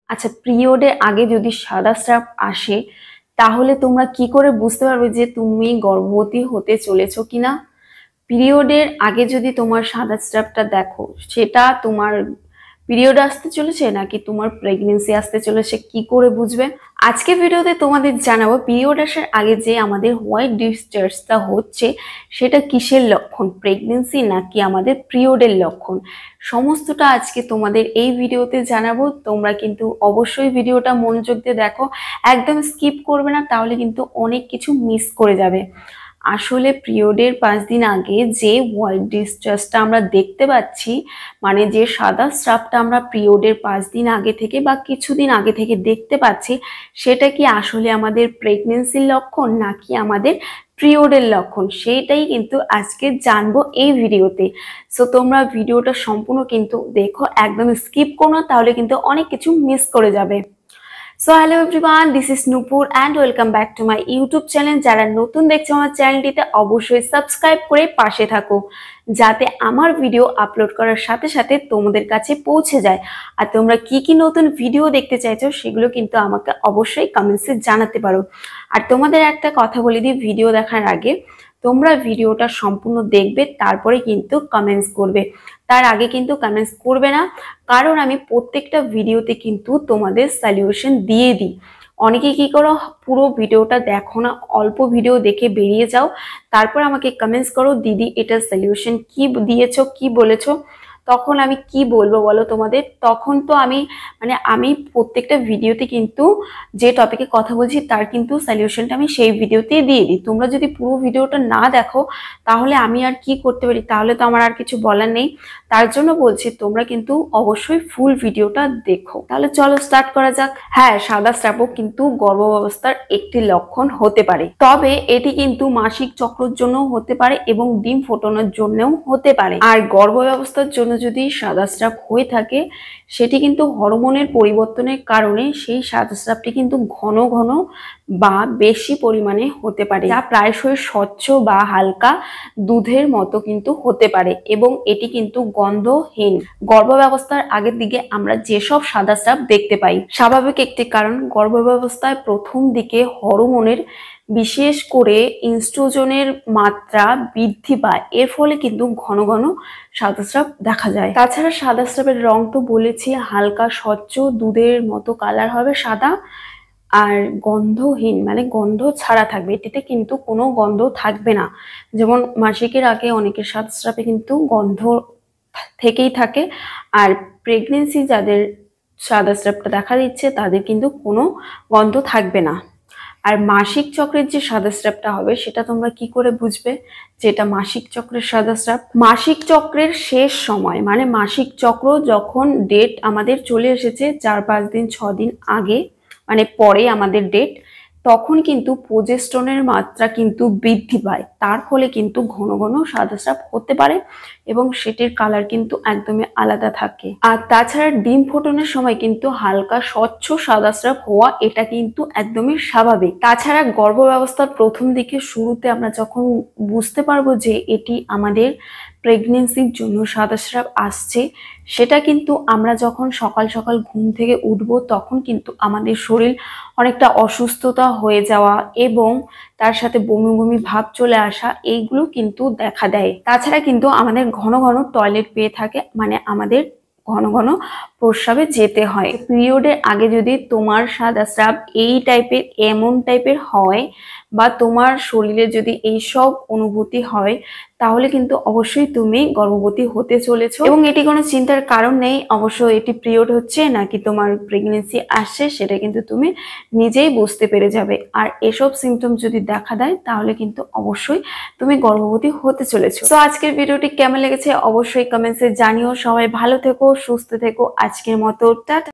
আচ্ছা, পিরিয়ডের আগে যদি সাদা স্রাব আসে তাহলে তোমরা কি করে বুঝতে পারবে যে তুমি গর্ভবতী হতে চলেছো কিনা? পিরিয়ডের আগে যদি তোমার সাদা স্রাবটা দেখো, সেটা তোমার পিরিয়ড আসতে চলেছে নাকি তোমার প্রেগনেন্সি আসতে চলেছে, কি করে বুঝবে? আজকে ভিডিওতে তোমাদের জানাবো পিরিয়ড আসার আগে যে আমাদের হোয়াইট ডিসচার্জটা হচ্ছে সেটা কিসের লক্ষণ, প্রেগনেন্সি নাকি আমাদের পিরিয়ডের লক্ষণ। সমস্তটা আজকে তোমাদের এই ভিডিওতে জানাবো। তোমরা কিন্তু অবশ্যই ভিডিওটা মনোযোগ দিয়ে দেখো, একদম স্কিপ করবে না, তাহলে কিন্তু অনেক কিছু মিস করে যাবে। আসলে পিরিয়ডের 5 দিন আগে যে হোয়াইট ডিসচার্জটা আমরা দেখতে পাচ্ছি, মানে যে সাদা স্রাবটা আমরা পিরিয়ডের 5 দিন আগে থেকে বা কিছুদিন আগে থেকে দেখতে পাচ্ছি, সেটা কি আসলে আমাদের প্রেগনেন্সির লক্ষণ নাকি আমাদের পিরিয়ডের লক্ষণ, সেইটাই কিন্তু আজকে জানবো এই ভিডিওতে। সো তোমরা ভিডিওটা সম্পূর্ণ কিন্তু দেখো, একদম স্কিপ করো না, তাহলে কিন্তু অনেক কিছু মিস করে যাবে। So hello everyone, this is Nupur and welcome back to my YouTube channel. যারা নতুন দেখছো আমার চ্যানেলটিতে অবশ্যই সাবস্ক্রাইব করে পাশে থাকো, যাতে আমার ভিডিও আপলোড করার সাথে সাথে তোমাদের কাছে পৌঁছে যায়। আর তোমরা কি কি নতুন ভিডিও দেখতে চাইছো সেগুলো কিন্তু আমাকে অবশ্যই কমেন্টসে জানাতে পারো। আর তোমাদের একটা কথা বলে দিই, ভিডিও দেখার আগে তোমরা ভিডিওটা সম্পূর্ণ দেখবে, তারপরে কিন্তু কমেন্টস করবে। তার আগে কিন্তু কমেন্টস করবে না, কারণ আমি প্রত্যেকটা ভিডিওতে কিন্তু তোমাদের সলিউশন দিয়ে দিই। অনেকে কি করো, পুরো ভিডিওটা দেখো না, অল্প ভিডিও দেখে বেরিয়ে যাও, তারপর আমাকে কমেন্টস করো দিদি এটার সলিউশন কি দিয়েছো, কি বলেছো। তখন আমি কি বলবো বলো তোমাদের? তখন তো আমি প্রত্যেকটা ভিডিওতে কিন্তু যে টপিকে কথা বলছি তার কিন্তু সলিউশনটা আমি সেই ভিডিওতেই দিয়ে দিই। তোমরা যদি পুরো ভিডিওটা না দেখো তাহলে আমি আর কি করতে পারি? তাহলে তো আমার আর কিছু বলার নেই। তার জন্য বলছি তোমরা কিন্তু অবশ্যই ফুল ভিডিওটা দেখো। তাহলে চলো স্টার্ট করা যাক। হ্যাঁ, সাদা স্রাবও কিন্তু গর্ভাবস্থার একটি লক্ষণ হতে পারে, তবে এটি কিন্তু মাসিক চক্রের জন্য হতে পারে এবং ডিম ফোটানোর জন্যও হতে পারে। আর গর্ভাবস্থার জন্য যদি সাদা স্রাব হয়ে থাকে, সেটি কিন্তু হরমোনের পরিবর্তনের কারণে সেই সাদা স্রাবটি কিন্তু ঘন ঘন বা বেশি পরিমাণে হতে পারে, যা প্রায়শই স্বচ্ছ বা হালকা দুধের মতো কিন্তু হতে পারে এবং এটি কিন্তু গন্ধহীন। গর্ভাবস্থার আগের দিকে আমরা যেসব সাদা স্রাব দেখতে পাই, স্বাভাবিক একটি কারণ গর্ভাবস্থায় প্রথম দিকে হরমোনের বিশেষ করে ইস্ট্রোজেনের মাত্রা বৃদ্ধি পায়, এর ফলে কিন্তু ঘন ঘন সাদা স্রাব দেখা যায়। তাছাড়া সাদা স্রাবের রং তো বলেছি হালকা স্বচ্ছ দুধের মতো কালার হবে সাদা, আর গন্ধহীন মানে গন্ধ ছাড়া থাকবে, এটিতে কিন্তু কোনো গন্ধ থাকবে না। যেমন মাসিকের আগে অনেকের সাদা স্রাবে কিন্তু গন্ধ থেকেই থাকে, আর প্রেগনেন্সি যাদের সাদা স্রাবটা দেখা দিচ্ছে তাদের কিন্তু কোনো গন্ধ থাকবে না। আর মাসিক চক্রের যে সাদা স্রাবটা হবে সেটা তোমরা কি করে বুঝবে যেটা মাসিক চক্রের সাদা স্রাব? মাসিক চক্রের শেষ সময়, মানে মাসিক চক্র যখন ডেট আমাদের চলে এসেছে 4-5 দিন 6 দিন আগে, মানে পরে আমাদের ডেট, তখন কিন্তু প্রোজেস্টেরনের মাত্রা কিন্তু বৃদ্ধি পায়, তার ফলে কিন্তু ঘন ঘন সাদা স্রাব হতে পারে এবং সেটির কালার কিন্তু একদমই আলাদা থাকে। আর তাছাড়া ডিম ফোটানোর সময় কিন্তু হালকা স্বচ্ছ সাদা স্রাব হওয়া এটা কিন্তু একদমই স্বাভাবিক। তাছাড়া গর্ভাবস্থার প্রথম দিকে শুরুতে আমরা যখন বুঝতে পারবো যে এটি আমাদের প্রেগনেন্সির জন্য সাদা স্রাব আসছে, সেটা কিন্তু আমরা যখন সকাল সকাল ঘুম থেকে উঠবো তখন কিন্তু আমাদের শরীর অনেকটা অসুস্থতা হয়ে যাওয়া এবং তার সাথে বমি বমি ভাব চলে আসা, এইগুলো কিন্তু দেখা দেয়। তাছাড়া কিন্তু আমাদের ঘন ঘন টয়লেট পেয়ে থাকে, মানে আমাদের ঘন ঘন প্রস্রাবে যেতে হয়। পিরিয়ডের আগে যদি তোমার সাদা স্রাব এই টাইপের এমন টাইপের হয় বা তোমার শরীরে যদি এইসব অনুভূতি হয়, তাহলে কিন্তু অবশ্যই তুমি গর্ভবতী হতে চলেছো এবং এটি কোনো চিন্তার কারণ নেই। অবশ্যই এটি পিরিয়ড হচ্ছে নাকি তোমার প্রেগনেন্সি আসছে সেটা কিন্তু তুমি নিজেই বুঝতে পেরে যাবে। আর এসব সিমটম যদি দেখা দেয় তাহলে কিন্তু অবশ্যই তুমি গর্ভবতী হতে চলেছো। তো আজকের ভিডিওটি কেমন লেগেছে অবশ্যই কমেন্টসে জানিও। সবাই ভালো থেকো, সুস্থ থেকো। আজকের মতো টাটা।